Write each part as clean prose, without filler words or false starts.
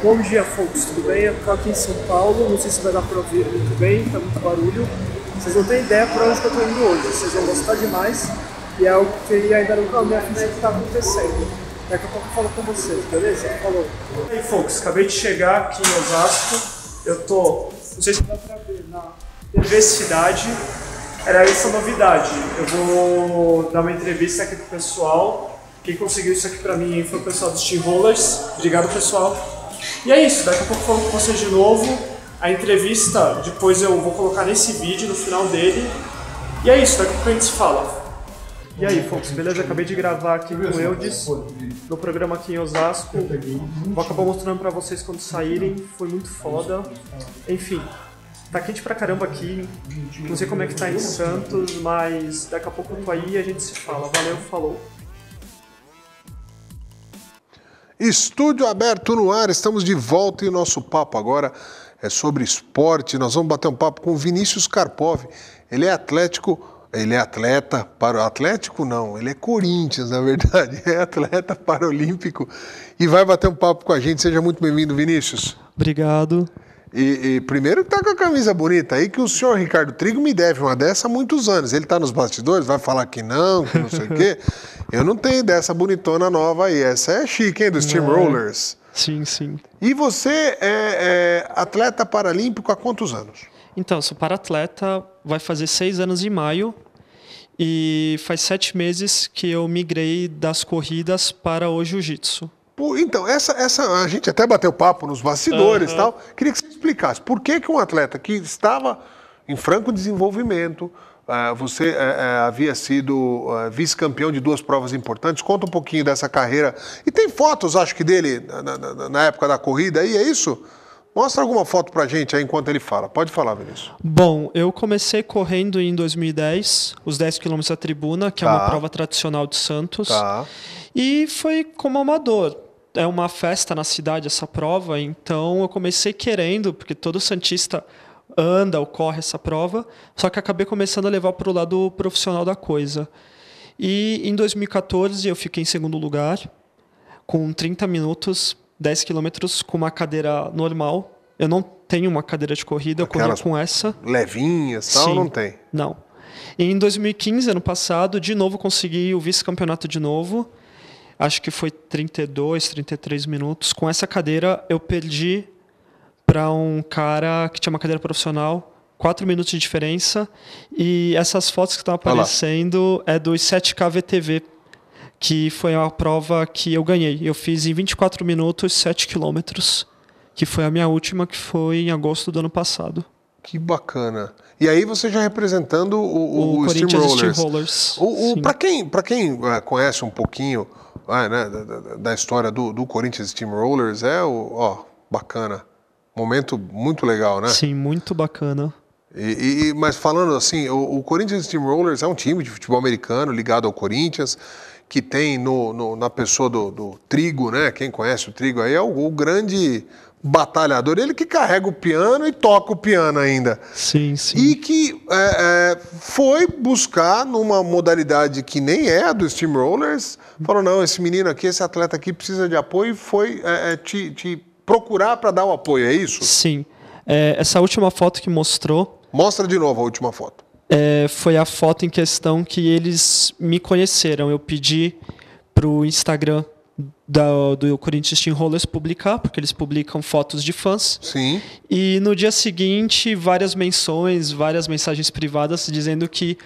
Bom dia, folks, tudo bem? Eu tô aqui em São Paulo, não sei se vai dar pra ouvir muito bem, tá muito barulho. Vocês não têm ideia pra onde que eu tô indo hoje, vocês vão gostar demais. E é algo que ainda não me afirma o que tá acontecendo. Daqui a pouco eu falo com vocês, beleza? Falou. E aí, folks, acabei de chegar aqui em Osasco. Eu tô, não sei se dá pra ver, na TV Cidade. Era essa a novidade. Eu vou dar uma entrevista aqui pro pessoal. Quem conseguiu isso aqui pra mim foi o pessoal dos Steamrollers. Obrigado, pessoal. E é isso, daqui a pouco eu falo com vocês de novo. A entrevista, depois eu vou colocar nesse vídeo, no final dele. E é isso, daqui a pouco a gente se fala. E aí, folks, beleza? Acabei de gravar aqui com o Eudes, no programa aqui em Osasco. Vou acabar mostrando pra vocês quando saírem, foi muito foda. Enfim, tá quente pra caramba aqui, não sei como é que tá em Santos, mas daqui a pouco eu tô aí e a gente se fala. Valeu, falou! Estúdio aberto no ar, estamos de volta e o nosso papo agora é sobre esporte. Nós vamos bater um papo com o Vinícius Karpov. Ele é atleta para o Atlético não, ele é Corinthians na verdade, é atleta paralímpico e vai bater um papo com a gente. Seja muito bem-vindo, Vinícius. Obrigado. E primeiro que tá com a camisa bonita aí, que o senhor Ricardo Trigo me deve uma dessa há muitos anos. Ele tá nos bastidores, vai falar que não sei o quê. Eu não tenho dessa bonitona nova aí. Essa é chique, hein, dos Steamrollers. Sim, sim. E você é atleta paralímpico há quantos anos? Então, eu sou para-atleta, vai fazer 6 anos em maio. E faz 7 meses que eu migrei das corridas para o jiu-jitsu. Então, essa a gente até bateu papo nos bastidores e tal. Queria que você explicasse por que um atleta que estava em franco desenvolvimento, você havia sido vice-campeão de 2 provas importantes. Conta um pouquinho dessa carreira. E tem fotos, acho que, dele na época da corrida aí, é isso? Mostra alguma foto pra gente aí enquanto ele fala. Pode falar, Vinícius. Bom, eu comecei correndo em 2010, os 10 km da tribuna, que é uma prova tradicional de Santos. E foi como amador. É uma festa na cidade essa prova, então eu comecei querendo, porque todo santista anda ou corre essa prova, só que acabei começando a levar para o lado profissional da coisa. E em 2014 eu fiquei em segundo lugar, com 30 minutos, 10 quilômetros, com uma cadeira normal. Eu não tenho uma cadeira de corrida, aquelas eu corri com essa. Levinhas, tal, não tem? Não. E em 2015, ano passado, de novo consegui o vice-campeonato de novo. Acho que foi 32, 33 minutos. Com essa cadeira, eu perdi para um cara que tinha uma cadeira profissional, 4 minutos de diferença. E essas fotos que estão aparecendo é dos 7K VTV, que foi a prova que eu ganhei. Eu fiz em 24 minutos, 7 quilômetros, que foi a minha última, que foi em agosto do ano passado. Que bacana. E aí você já representando o Corinthians Steamrollers. Para quem conhece um pouquinho da história do Corinthians Steamrollers, bacana. Momento muito legal, né? Sim, muito bacana. Mas falando assim, o Corinthians Steamrollers é um time de futebol americano ligado ao Corinthians, que tem na pessoa do Trigo, né? Quem conhece o Trigo aí é o grande batalhador, ele que carrega o piano e toca o piano ainda. Sim, sim. E que foi buscar numa modalidade que nem é a dos Steamrollers, falou, não, esse menino aqui, esse atleta aqui precisa de apoio, e foi te procurar para dar o apoio, é isso? Sim. Essa última foto que mostrou... Mostra de novo a última foto. Foi a foto em questão que eles me conheceram. Eu pedi para o Instagram do Corinthians Steamrollers publicar, porque eles publicam fotos de fãs. Sim. E no dia seguinte, várias menções, várias mensagens privadas dizendo que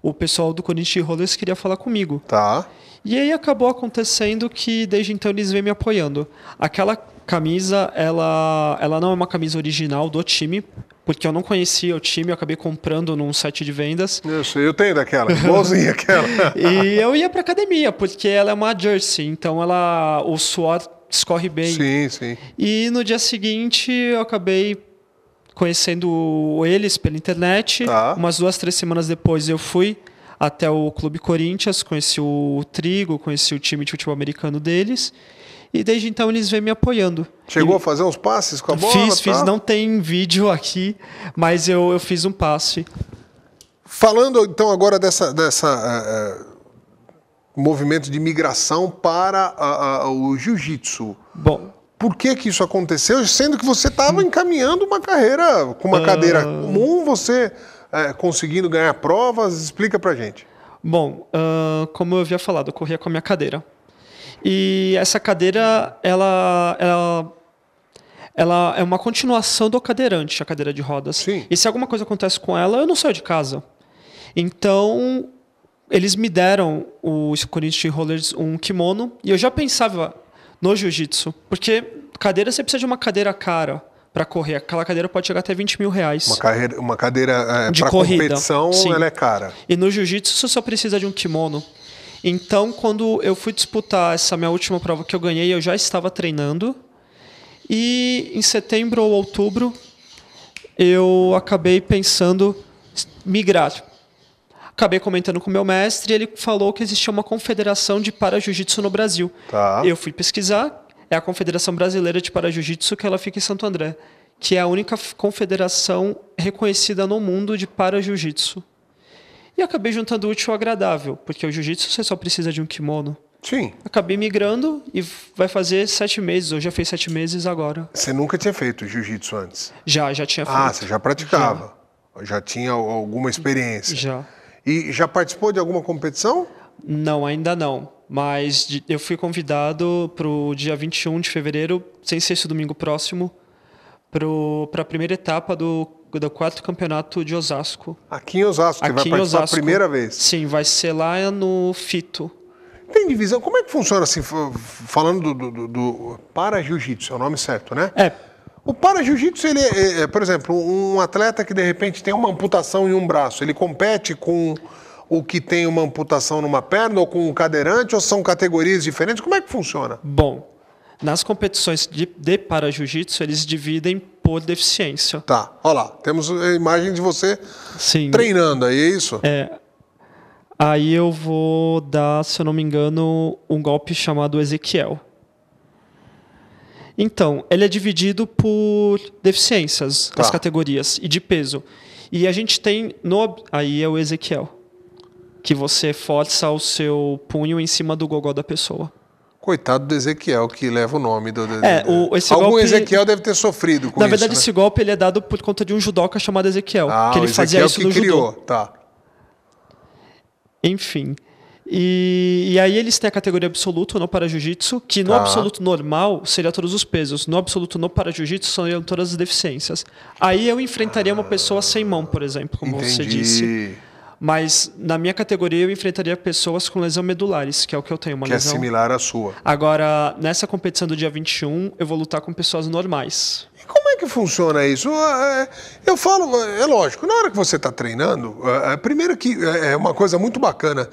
o pessoal do Corinthians Steamrollers queria falar comigo. Tá. E aí acabou acontecendo que desde então eles vêm me apoiando. Aquela camisa, ela não é uma camisa original do time, porque eu não conhecia o time, eu acabei comprando num site de vendas. Eu tenho daquela, igualzinha aquela. E eu ia pra academia, porque ela é uma jersey, então o suor escorre bem. Sim, sim. E no dia seguinte eu acabei conhecendo eles pela internet. Umas 2, 3 semanas depois eu fui até o Clube Corinthians, conheci o Trigo, conheci o time de futebol americano deles. E desde então eles vêm me apoiando. Chegou a fazer uns passes com a bola? Fiz. Não tem vídeo aqui, mas eu fiz um passe. Falando então agora dessa movimento de migração para o jiu-jitsu. Bom, Por que que isso aconteceu, sendo que você estava encaminhando uma carreira, com uma cadeira comum, você conseguindo ganhar provas? Explica pra gente. Bom, como eu havia falado, eu corria com a minha cadeira. E essa cadeira, ela é uma continuação do cadeirante, a cadeira de rodas. Sim. E se alguma coisa acontece com ela, eu não saio de casa. Então, eles me deram, os Corinthians Steam Rollers, um kimono, e eu já pensava no jiu-jitsu, porque cadeira, você precisa de uma cadeira cara para correr. Aquela cadeira pode chegar até 20 mil reais. Uma cadeira de para competição, sim. Ela é cara. E no jiu-jitsu você só precisa de um kimono. Então, quando eu fui disputar essa minha última prova que eu ganhei, eu já estava treinando. E em setembro ou outubro, eu acabei pensando migrar. Acabei comentando com o meu mestre e ele falou que existia uma confederação de para-jiu-jitsu no Brasil. Tá. Eu fui pesquisar, é a Confederação Brasileira de Para-Jiu-Jitsu, que ela fica em Santo André, que é a única confederação reconhecida no mundo de para-jiu-jitsu. E acabei juntando o útil ao agradável, porque o jiu-jitsu você só precisa de um kimono. Sim. Acabei migrando e vai fazer 7 meses, ou já fez 7 meses agora. Você nunca tinha feito jiu-jitsu antes? Já tinha feito. Ah, você já praticava? Já tinha alguma experiência? Já. E já participou de alguma competição? Não, ainda não. Mas eu fui convidado para o dia 21 de fevereiro, sem ser esse domingo próximo, para a primeira etapa do 4º campeonato de Osasco. Aqui em Osasco, você vai participar a primeira vez? Sim, vai ser lá no Fito. Tem divisão? Como é que funciona assim, falando do para-jiu-jitsu, é o nome certo, né? É. O para-jiu-jitsu, ele por exemplo, um atleta que de repente tem uma amputação em um braço, ele compete com o que tem uma amputação numa perna ou com um cadeirante, ou são categorias diferentes? Como é que funciona? Bom, nas competições de para-jiu-jitsu, eles dividem por deficiência. Tá, olha lá, temos a imagem de você Sim. treinando aí, é isso? Aí eu vou dar, se eu não me engano, um golpe chamado Ezequiel. Então, ele é dividido por deficiências, as categorias, e de peso. E a gente tem, aí é o Ezequiel, que você força o seu punho em cima do gogó da pessoa. Coitado do Ezequiel, que leva o nome do... esse Algum golpe, Ezequiel deve ter sofrido com isso, na verdade, né? esse golpe ele é dado por conta de um judoca chamado Ezequiel, que ele o fazia Ezequiel isso que no criou. judô. Tá. Enfim. E aí eles têm a categoria absoluto no para-jiu-jitsu, que no absoluto normal seria todos os pesos. No absoluto no para-jiu-jitsu seriam todas as deficiências. Aí eu enfrentaria uma pessoa sem mão, por exemplo, como você disse. Mas na minha categoria eu enfrentaria pessoas com lesão medulares, que é o que eu tenho, uma lesão. Que é similar à sua. Agora, nessa competição do dia 21, eu vou lutar com pessoas normais. E como é que funciona isso? Eu falo, é lógico, na hora que você está treinando, primeiro que é uma coisa muito bacana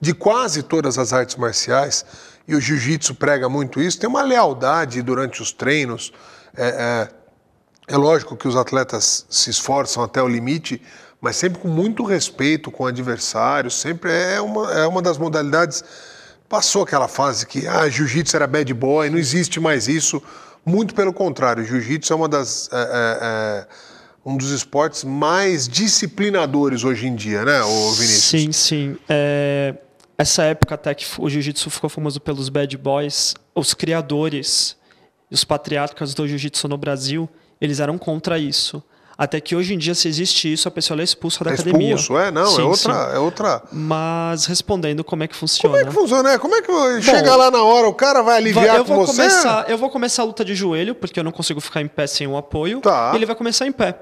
de quase todas as artes marciais, e o jiu-jitsu prega muito isso, tem uma lealdade durante os treinos. É lógico que os atletas se esforçam até o limite, mas sempre com muito respeito com o adversário, sempre é uma das modalidades. Passou aquela fase que jiu-jitsu era bad boy, não existe mais isso. Muito pelo contrário, jiu-jitsu é um dos esportes mais disciplinadores hoje em dia, né, Vinícius? Sim. Essa época até que o jiu-jitsu ficou famoso pelos bad boys, os criadores, os patriarcas do jiu-jitsu no Brasil, eles eram contra isso. Até que hoje em dia, se existe isso, a pessoa é expulsa da academia. Expulso, é outra. Mas respondendo como é que funciona. Como é que funciona? Como é que chega lá na hora, o cara vai aliviar com você? Eu vou começar a luta de joelho, porque eu não consigo ficar em pé sem um apoio. Tá. E ele vai começar em pé.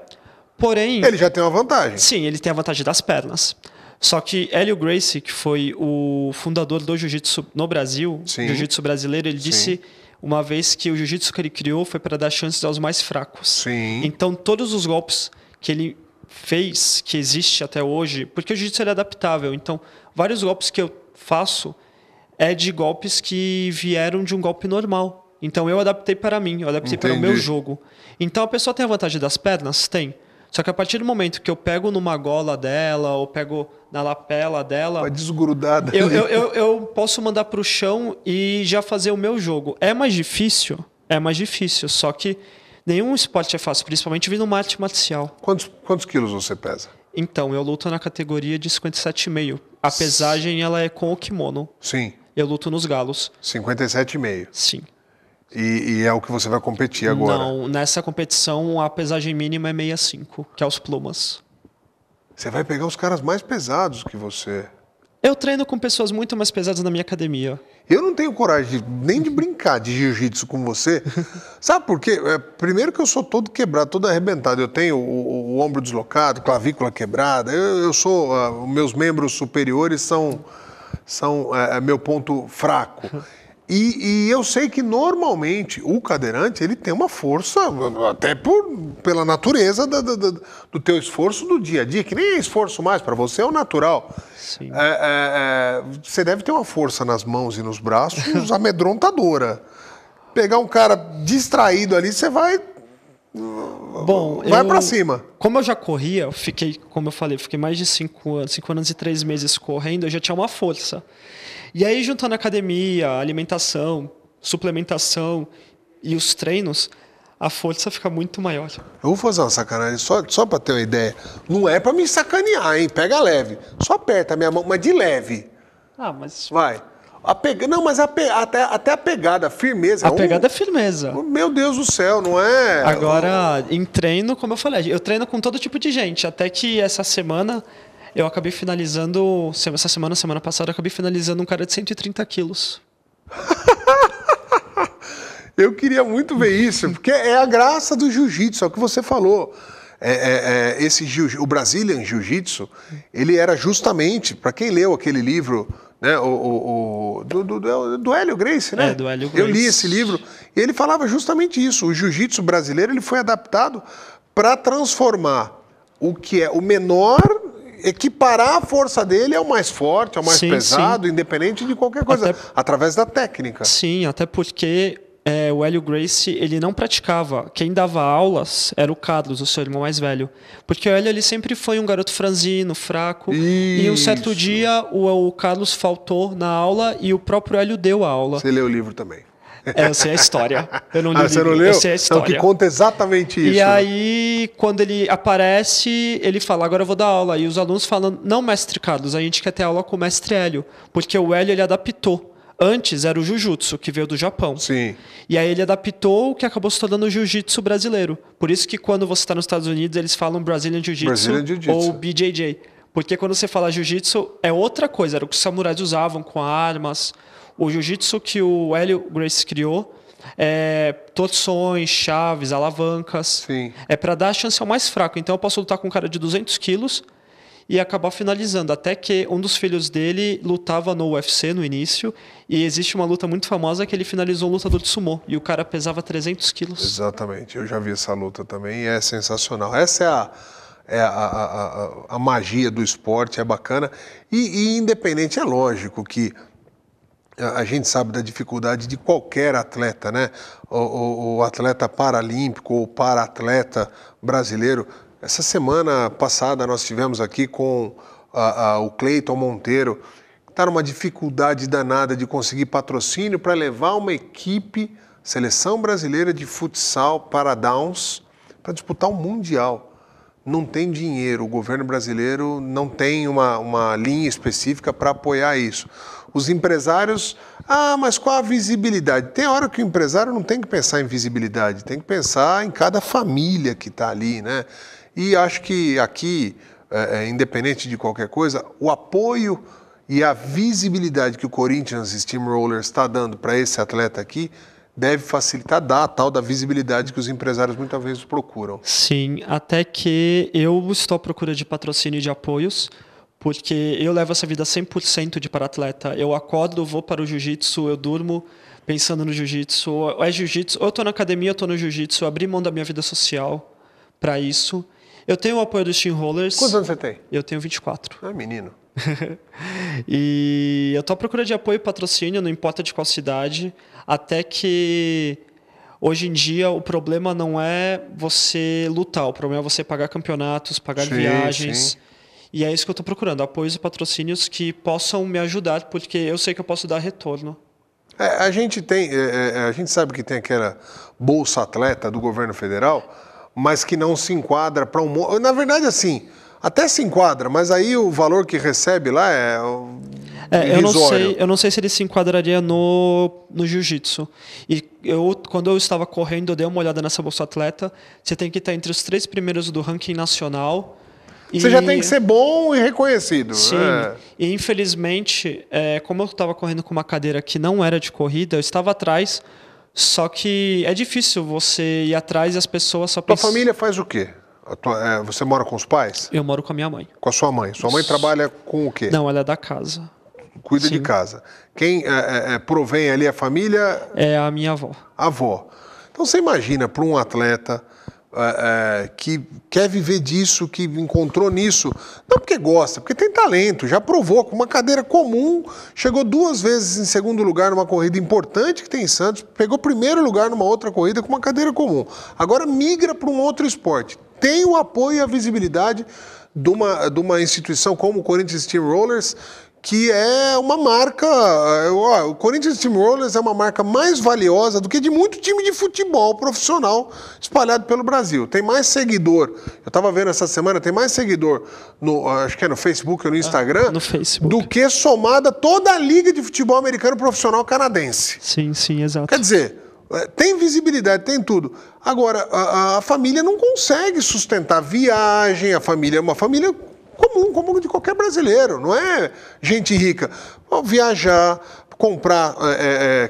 Porém... Ele já tem uma vantagem. Sim, ele tem a vantagem das pernas. Só que Hélio Gracie, que foi o fundador do jiu-jitsu no Brasil, jiu-jitsu brasileiro, ele disse uma vez que o jiu-jitsu que ele criou foi para dar chances aos mais fracos. Sim. Então, todos os golpes que ele fez, que existe até hoje, porque o jiu-jitsu é adaptável, então, vários golpes que eu faço é de golpes que vieram de um golpe normal. Então, eu adaptei para mim, eu adaptei para o meu jogo. Então, a pessoa tem a vantagem das pernas? Tem. Só que a partir do momento que eu pego numa gola dela ou pego na lapela dela... Vai desgrudada. Eu posso mandar para o chão e já fazer o meu jogo. É mais difícil, só que nenhum esporte é fácil, principalmente vindo uma arte marcial. Quantos quilos você pesa? Então, eu luto na categoria de 57,5. A pesagem ela é com o kimono. Sim. Eu luto nos galos. 57,5. Sim. E é o que você vai competir agora? Não, nessa competição a pesagem mínima é 65, que é os plumas. Você vai pegar os caras mais pesados que você. Eu treino com pessoas muito mais pesadas na minha academia. Eu não tenho coragem nem de brincar de jiu-jitsu com você. Sabe por quê? Primeiro que eu sou todo quebrado, todo arrebentado. Eu tenho o ombro deslocado, clavícula quebrada. Eu sou... meus membros superiores são meu ponto fraco. E eu sei que normalmente o cadeirante ele tem uma força, até pela natureza do teu esforço do dia a dia, que nem é esforço mais, para você é o natural. Sim. Você deve ter uma força nas mãos e nos braços amedrontadora. Pegar um cara distraído ali, você vai... Bom, vai para cima. Como eu já corria, como eu falei, fiquei mais de 5 anos e 3 meses correndo, eu já tinha uma força. E aí, juntando academia, alimentação, suplementação e os treinos, a força fica muito maior. Eu vou fazer uma sacanagem, só para ter uma ideia. Não é para me sacanear, hein? Pega leve. Só aperta a minha mão, mas de leve. Mas... Vai. Não, mas até a pegada, a firmeza. A pegada é firmeza. Meu Deus do céu, não é... Agora, em treino, como eu falei, eu treino com todo tipo de gente. Até que essa semana... Eu acabei finalizando, semana passada, eu acabei finalizando um cara de 130 quilos. Eu queria muito ver isso, porque é a graça do jiu-jitsu, é o que você falou. O Brazilian Jiu-Jitsu, ele era justamente, para quem leu aquele livro, né, do Hélio Gracie, né? Do Hélio Gracie. Eu li esse livro, e ele falava justamente isso. O jiu-jitsu brasileiro ele foi adaptado para transformar o que é o menor... Equiparar a força dele é o mais forte, é o mais pesado, independente de qualquer coisa, através da técnica. Sim, até porque o Hélio Gracie, ele não praticava. Quem dava aulas era o Carlos, o seu irmão mais velho. Porque o Hélio ele sempre foi um garoto franzino, fraco. Isso. E um certo dia o Carlos faltou na aula e o próprio Hélio deu a aula. Você leu o livro também? Eu sei a história. Eu não li você não leu? Eu sei a história. Então, que conta exatamente isso. E aí, quando ele aparece, ele fala, agora eu vou dar aula. E os alunos falam, não, mestre Carlos, a gente quer ter aula com o mestre Hélio. Porque o Hélio, ele adaptou. Antes era o Jiu-Jitsu, que veio do Japão. Sim. E aí ele adaptou o que acabou se tornando o Jiu-Jitsu brasileiro. Por isso que quando você está nos Estados Unidos, eles falam Brazilian Jiu-Jitsu ou BJJ. Porque quando você fala Jiu-Jitsu, é outra coisa. Era o que os samurais usavam com armas... O jiu-jitsu que o Hélio Gracie criou torções, chaves, alavancas. Sim. É para dar a chance ao mais fraco. Então eu posso lutar com um cara de 200 quilos e acabar finalizando. Até que um dos filhos dele lutava no UFC no início. E existe uma luta muito famosa que ele finalizou um lutador de sumô. E o cara pesava 300 quilos. Exatamente. Eu já vi essa luta também e é sensacional. Essa a magia do esporte, é bacana. E independente, é lógico que a gente sabe da dificuldade de qualquer atleta, né? O atleta paralímpico ou para-atleta brasileiro. Essa semana passada nós tivemos aqui com o Cleiton Monteiro, que está numa dificuldade danada de conseguir patrocínio para levar uma equipe, seleção brasileira de futsal para Downs, para disputar um mundial. Não tem dinheiro, o governo brasileiro não tem uma linha específica para apoiar isso. Os empresários, mas qual a visibilidade? Tem hora que o empresário não tem que pensar em visibilidade, tem que pensar em cada família que está ali, né? E acho que aqui, independente de qualquer coisa, o apoio e a visibilidade que o Corinthians Steamrollers está dando para esse atleta aqui deve facilitar, dar a tal da visibilidade que os empresários muitas vezes procuram. Sim, até que eu estou à procura de patrocínio e de apoios, porque eu levo essa vida 100% de para-atleta. Eu acordo, vou para o jiu-jitsu, eu durmo pensando no jiu-jitsu. Ou é jiu-jitsu, ou eu estou na academia, eu estou no jiu-jitsu, eu abri mão da minha vida social para isso. Eu tenho o apoio dos Steamrollers. Quantos anos você tem? Eu tenho 24. Ah, menino. E eu estou à procura de apoio e patrocínio, não importa de qual cidade, até que hoje em dia o problema não é você lutar, o problema é você pagar campeonatos, pagar viagens. Sim. E é isso que eu estou procurando, apoios e patrocínios que possam me ajudar, porque eu sei que eu posso dar retorno. A gente sabe que tem aquela Bolsa Atleta do governo federal, mas que não se enquadra para um... Na verdade, assim, até se enquadra, mas aí o valor que recebe lá é irrisório. Eu não sei se ele se enquadraria no jiu-jitsu. E eu quando eu estava correndo, eu dei uma olhada nessa Bolsa Atleta. Você tem que estar entre os 3 primeiros do ranking nacional. Você já tem que ser bom e reconhecido. Sim. E infelizmente, como eu estava correndo com uma cadeira que não era de corrida, eu estava atrás. Só que é difícil você ir atrás e as pessoas só pensam... Tua família faz o quê? Você mora com os pais? Eu moro com a minha mãe. Com a sua mãe? Sua mãe trabalha com o quê? Não, ela é da casa. Cuida de casa. Quem provém ali a família? É a minha avó. Avó. Então você imagina para um atleta que quer viver disso, que encontrou nisso, não porque gosta, porque tem talento, já provou com uma cadeira comum, chegou 2 vezes em segundo lugar numa corrida importante que tem em Santos, pegou primeiro lugar numa outra corrida com uma cadeira comum. Agora migra para um outro esporte. Tem o apoio e a visibilidade de uma instituição como o Corinthians Steamrollers, que é uma marca... O Corinthians Steamrollers é uma marca mais valiosa do que de muito time de futebol profissional espalhado pelo Brasil. Tem mais seguidor, eu estava vendo essa semana, tem mais seguidor, acho que é no Facebook ou no Instagram, no Facebook, do que somada toda a liga de futebol americano profissional canadense. Sim, sim, exato. Quer dizer, tem visibilidade, tem tudo. Agora, a família não consegue sustentar viagem, a família é uma família... comum de qualquer brasileiro, não é gente rica. Viajar, comprar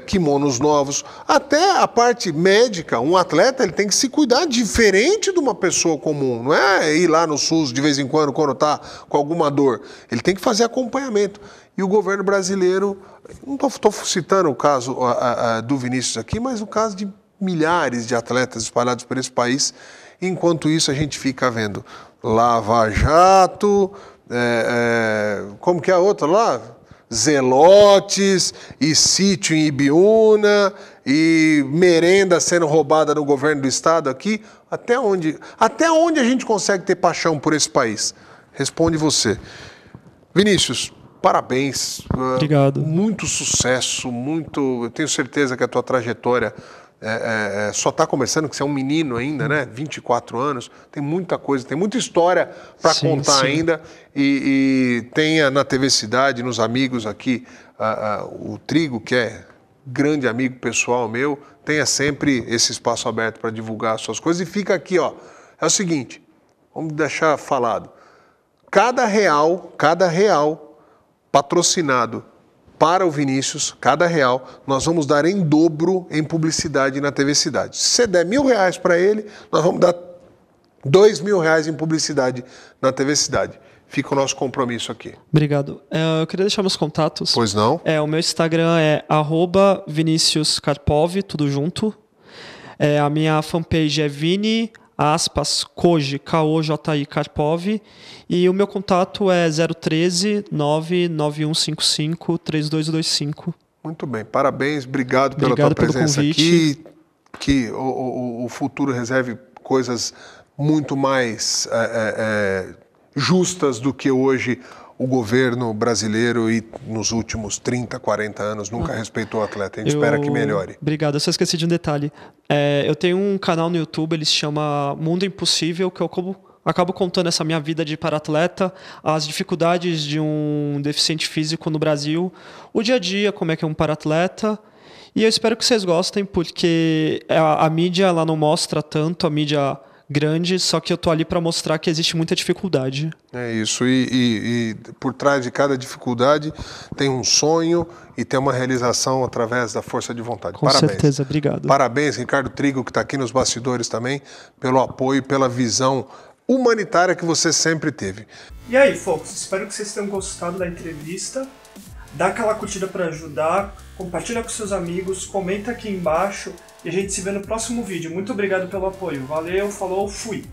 kimonos novos, até a parte médica, um atleta ele tem que se cuidar diferente de uma pessoa comum, não é ir lá no SUS de vez em quando está com alguma dor, ele tem que fazer acompanhamento. E o governo brasileiro, não estou citando o caso do Vinícius aqui, mas o caso de milhares de atletas espalhados por esse país, enquanto isso a gente fica vendo Lava Jato, como que é a outra lá? Zelotes, e sítio em Ibiúna, e merenda sendo roubada no governo do estado aqui. Até onde a gente consegue ter paixão por esse país? Responde você. Vinícius, parabéns. Obrigado. Muito sucesso, eu tenho certeza que a tua trajetória... só está começando, que você é um menino ainda, né? 24 anos, tem muita coisa, tem muita história para contar ainda. E tenha na TV Cidade, nos amigos aqui, o Trigo, que é grande amigo pessoal meu, tenha sempre esse espaço aberto para divulgar as suas coisas. E fica aqui, ó, é o seguinte, vamos deixar falado, cada real patrocinado para o Vinícius, cada real, nós vamos dar em dobro em publicidade na TV Cidade. Se você der R$1.000 para ele, nós vamos dar R$2.000 em publicidade na TV Cidade. Fica o nosso compromisso aqui. Obrigado. Eu queria deixar meus contatos. Pois não? O meu Instagram é @ViniciusKarpov, tudo junto. A minha fanpage é Vini_Koji, K-O-J-I, Karpov. E o meu contato é 013 99155 3225. Muito bem, parabéns, obrigado pela tua presença aqui. Que o futuro reserve coisas muito mais justas do que hoje o governo brasileiro e nos últimos 30, 40 anos nunca respeitou o atleta. A gente espera que melhore. Obrigado, eu só esqueci de um detalhe. Eu tenho um canal no YouTube, ele se chama Mundo Impossível, que eu acabo contando essa minha vida de paratleta, as dificuldades de um deficiente físico no Brasil, o dia a dia, como é que é um paratleta. E eu espero que vocês gostem, porque a mídia ela não mostra tanto, a mídia grande, só que eu tô ali para mostrar que existe muita dificuldade. É isso, e por trás de cada dificuldade tem um sonho e tem uma realização através da força de vontade. Com certeza, obrigado. Parabéns, Ricardo Trigo, que está aqui nos bastidores também, pelo apoio, pela visão humanitária que você sempre teve. E aí, folks, espero que vocês tenham gostado da entrevista. Dá aquela curtida para ajudar, compartilha com seus amigos, comenta aqui embaixo e a gente se vê no próximo vídeo. Muito obrigado pelo apoio. Valeu, falou, fui!